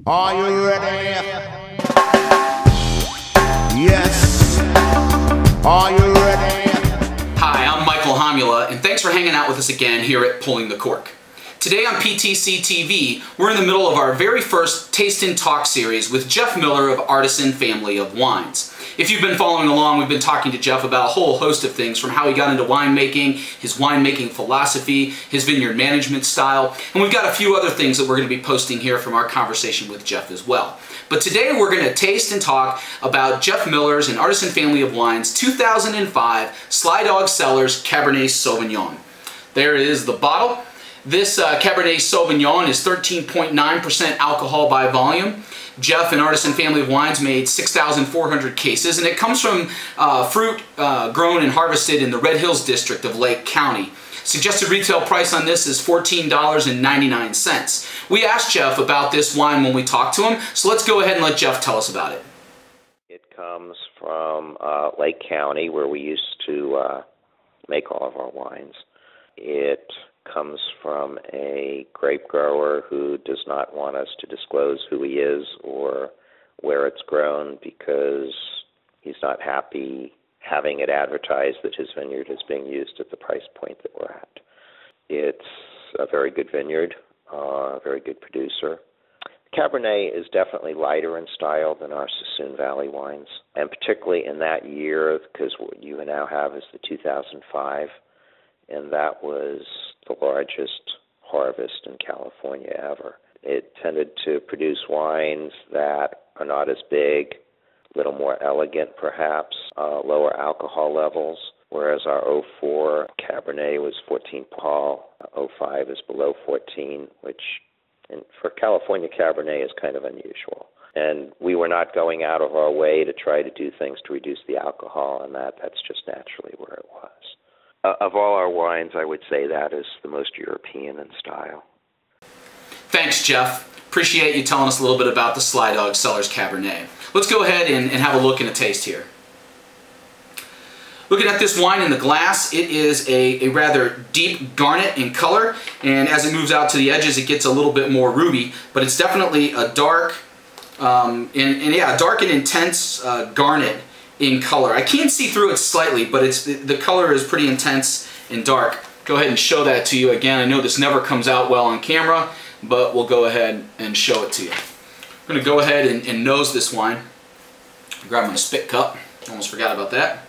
Are you ready? Yes. Are you ready? Hi, I'm Michael Homula, and thanks for hanging out with us again here at Pulling the Cork. Today on PTC TV, we're in the middle of our very first Taste and Talk series with Jeff Miller of Artisan Family of Wines. If you've been following along, we've been talking to Jeff about a whole host of things, from how he got into winemaking, his winemaking philosophy, his vineyard management style, and we've got a few other things that we're going to be posting here from our conversation with Jeff as well. But today we're going to taste and talk about Jeff Miller's and Artisan Family of Wines 2005 Sly Dog Cellars Cabernet Sauvignon. There is the bottle. This Cabernet Sauvignon is 13.9% alcohol by volume. Jeff and Artisan Family of Wines made 6,400 cases, and it comes from fruit grown and harvested in the Red Hills district of Lake County. Suggested retail price on this is $14.99. We asked Jeff about this wine when we talked to him, so let's go ahead and let Jeff tell us about it. It comes from Lake County, where we used to make all of our wines. It comes from a grape grower who does not want us to disclose who he is or where it's grown, because he's not happy having it advertised that his vineyard is being used at the price point that we're at. It's a very good vineyard, a very good producer. Cabernet is definitely lighter in style than our Sassoon Valley wines, and particularly in that year, because what you now have is the 2005, and that was the largest harvest in California ever. It tended to produce wines that are not as big, a little more elegant perhaps, lower alcohol levels, whereas our 04 Cabernet was 14 alcohol, 05 is below 14, which for California Cabernet is kind of unusual. And we were not going out of our way to try to do things to reduce the alcohol, and that's just naturally where it was. Of all our wines, I would say that is the most European in style. Thanks, Jeff. Appreciate you telling us a little bit about the Sly Dog Cellars Cabernet. Let's go ahead and have a look and a taste here. Looking at this wine in the glass, it is a rather deep garnet in color, and as it moves out to the edges, it gets a little bit more ruby, but it's definitely a dark, dark and intense garnet in color. I can see through it slightly, but the color is pretty intense and dark. Go ahead and show that to you again. I know this never comes out well on camera, but we'll go ahead and show it to you. I'm going to go ahead and nose this wine. Grab my spit cup. Almost forgot about that.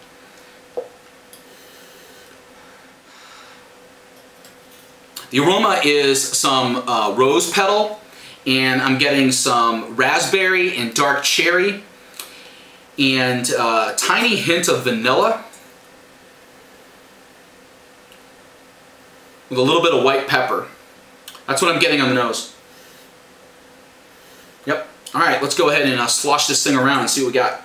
The aroma is some rose petal, and I'm getting some raspberry and dark cherry, and a tiny hint of vanilla with a little bit of white pepper. That's what I'm getting on the nose. Yep. All right, let's go ahead and slosh this thing around and see what we got.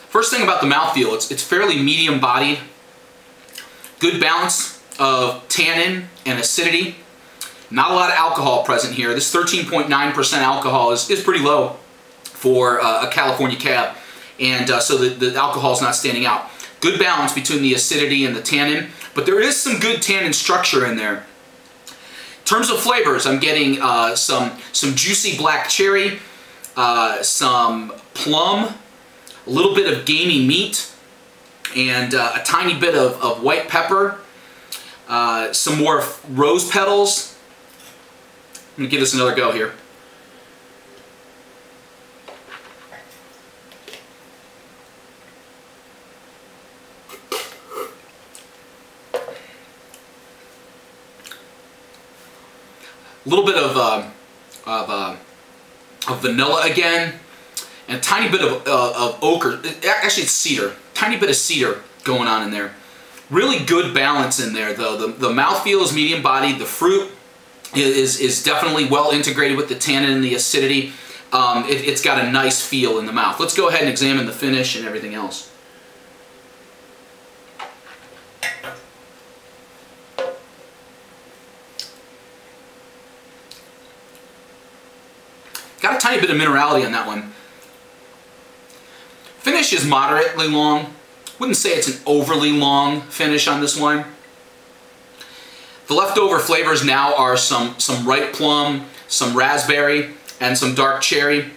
First thing about the mouthfeel, it's fairly medium bodied, good balance of tannin and acidity. Not a lot of alcohol present here. This 13.9% alcohol is pretty low for a California Cab, and so the alcohol is not standing out. Good balance between the acidity and the tannin, but there is some good tannin structure in there. In terms of flavors, I'm getting some juicy black cherry, some plum, a little bit of gamey meat, and a tiny bit of white pepper, some more rose petals. I'm going to give this another go here. A little bit of vanilla again, and a tiny bit of ochre. Actually, it's cedar. Tiny bit of cedar going on in there. Really good balance in there, though. The mouthfeel is medium bodied. The fruit is definitely well integrated with the tannin and the acidity. It's got a nice feel in the mouth. Let's go ahead and examine the finish and everything else. Got a tiny bit of minerality on that one. Finish is moderately long. Wouldn't say it's an overly long finish on this wine. The leftover flavors now are some ripe plum, some raspberry, and some dark cherry.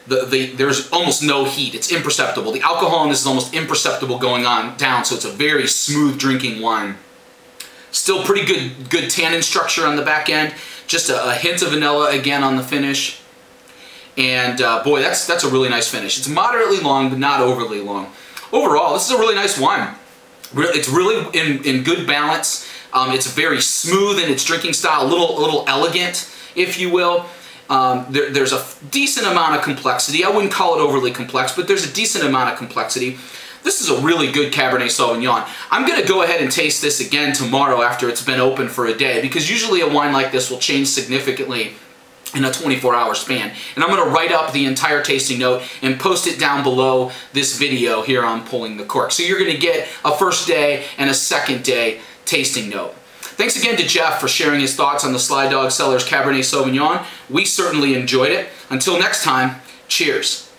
There's almost no heat. It's imperceptible. The alcohol in this is almost imperceptible going on down, so it's a very smooth drinking wine. Still pretty good tannin structure on the back end. Just a hint of vanilla again on the finish. And boy, that's a really nice finish. It's moderately long, but not overly long. Overall, this is a really nice wine. It's really in good balance. It's very smooth in its drinking style, a little elegant, if you will. There's a decent amount of complexity. I wouldn't call it overly complex, but there's a decent amount of complexity. This is a really good Cabernet Sauvignon. I'm going to go ahead and taste this again tomorrow after it's been open for a day, because usually a wine like this will change significantly in a 24-hour span. And I'm going to write up the entire tasting note and post it down below this video here on Pulling the Cork. So you're going to get a first day and a second day tasting note. Thanks again to Jeff for sharing his thoughts on the Sly Dog Cellars Cabernet Sauvignon. We certainly enjoyed it. Until next time, cheers.